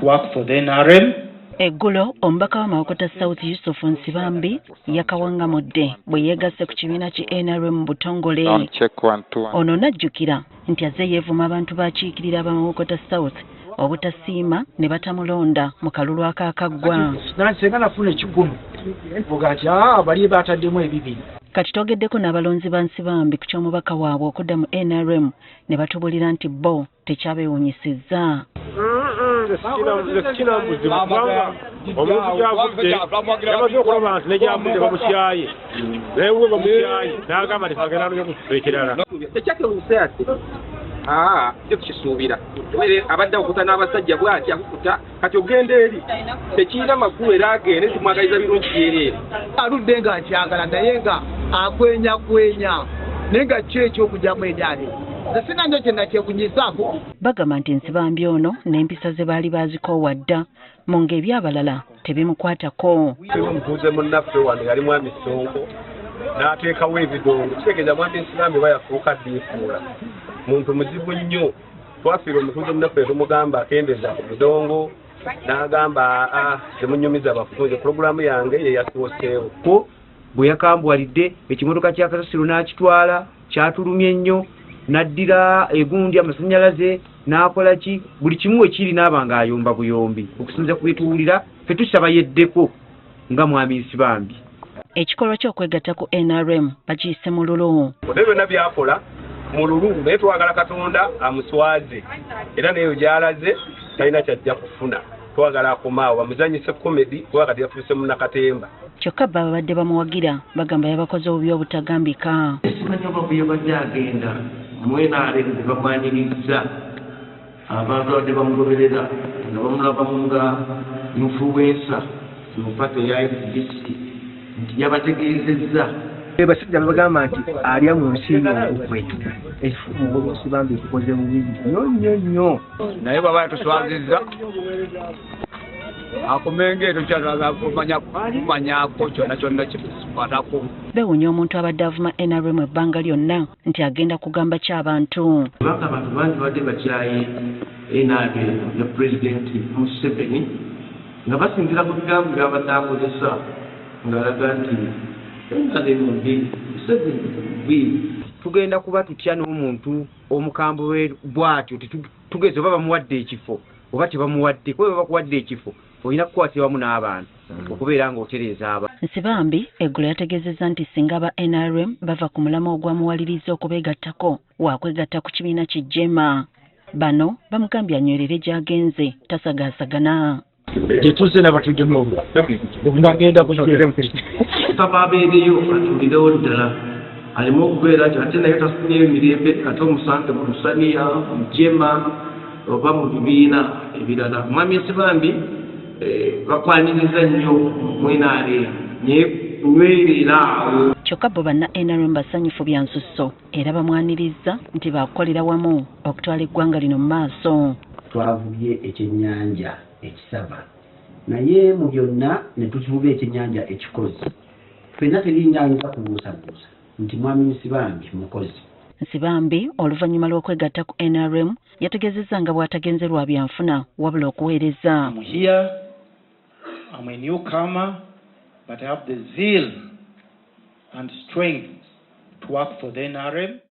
to work for the NRM. Eggulo omubaka wa Mawokota South Yusuf Nsibambi yakawangamudde bwe yeegasse ku kibiina ki NRM butongole. Ono n'ajjukira nti azze yeevuma abantu baakiikirira aba Mawokota South obutasiima ne batamulonda mu kalulu akaakaggwa. Nansenga nafuna ekikumi mvuga nti bali baataddemu ebibiri. Kati twogeddeko n'abalonzi ba Nsibambi ku ky'omubaka waabwe okudda mu NRM ne batubulira nti bo tekyabeewunyisizza. Omuntu gyavudde yamaze okulaba nti negyavudde bamukyaye naye we bamukyaye n'agamba tekagenda n'okufuza ekirala. Tekyakewunyisa ate kyo tukisuubira abadde akukuta n'abasajja bw'ati akukuta kati ogenda eri tekirina makulu era agende tumwagaliza birungi byereere. Aludde nga nkyagala naye nga akwenyakwenya naye nga kyo ekyokugyamu eryali sina nyo kyenakyewunyisaako. Bagamba nti Nsibambi ono n'empisa ze baali baazikoowa dda mu ng'ebyabalala tebimukwatako. Omutuuze munnaffe wano yali mwami Sonko n'ateekawo ebidongo kitegeeza mwami Nsibambi bayafuuka ddiifuula muntu muzibu nnyo. Twafiira omutuuze munnaffe tumugamba akendeza ku bidongo n'agamba temunyumiza abafuzi pulogulaamu yange ye yasooseewo ko bwe yakambwalidde ekimotoka kya kasasiro n'akitwala kyatulumye nnyo naddira egundi amasannyalaze n'akola ki buli kimu ekiri n'aba ng'ayomba buyombi okusinza ku bituwulira ffe tusaba yeddeko nga mwami Nsibambi. Ekikolwa ky'okwegatta ku NRM bakiyise mululu. Naye byonna byakola mululu naye twagala Katonda amuswaze era nayo gy'alaze talina kyajja kufuna. Twagala akomaawo bamuzanyise komedi wakati yafuuse munnakatemba. Kyokka babadde bamuwagira bagamba yabakoze obubi obutagambika. Simanyi oba bwe yabadde agenda mwenaale ne bamwaniriza abantu abadde bamugoberera nga bamulabamu nga influensa mu pate ya FDC nti yabategeezezza. Basajja bagamba nti alya mu nsi y'okwe ekifumu Nsibambi ekikoze bubi nnyo naye baba yatuswazizza akomenge tokyalaga kumanyako kyonna kyonna kikwatako. Beewuunya omuntu abadde avuma NRM ebbanga lyonna nti agenda kugamba ky'abantu. Kubanga abantu bangi badde bakyaye NRM ne Pulezidenti Museveni nga basinziira ku bigambo by'abadde akozesa ng'alaga nti NRM mbi Museveni mbi. Tugenda kuba tutya n'omuntu omukambwe bw'atyo tugeze oba bamuwadde ekifo oba tebamuwadde kuba bakuwadde ekifo olina kukwatibwa wamu n'abantu okubeera ng'otereeza aba. Nsibambi eggulo yategeezezza nti singa aba NRM bava ku mulamwa ogwamuwaliriza okubeegattako wakwegatta ku kibiina ki Jema. Bano bamugambye anywerere gy'agenze tasagaasagana. Gyetuze n'abatuddemu obunagenda kukyolera Tusaba abeereyo atuulirewo ddala alimu okubeera nti ate naye tafunyeyo emirembe ate omusange mu lusaniya mu Jema oba mu bibiina ebirala. Mwami Nsibambi bakwaniriza nnyo mwenaale nywerera awo. Kyokka bo banna NRM basanyufu bya nsusso era bamwanirizza nti baakukolera wamu okutwala eggwanga lino mu maaso. Twavubye ekyennyanja ekisava naye mu byonna ne tukivuba ekyennyanja ekikozi ffenna terinnyanja kubuusabuusa nti mwami Nsibambi mukozi. Nsibambi oluvannyuma lw'okwegatta ku NRM yategeezezza nga bw'atagenze lwa byanfuna wabula okuweereza. I'm here, I'm a newcomer, but I have the zeal and strength to work for the NRM.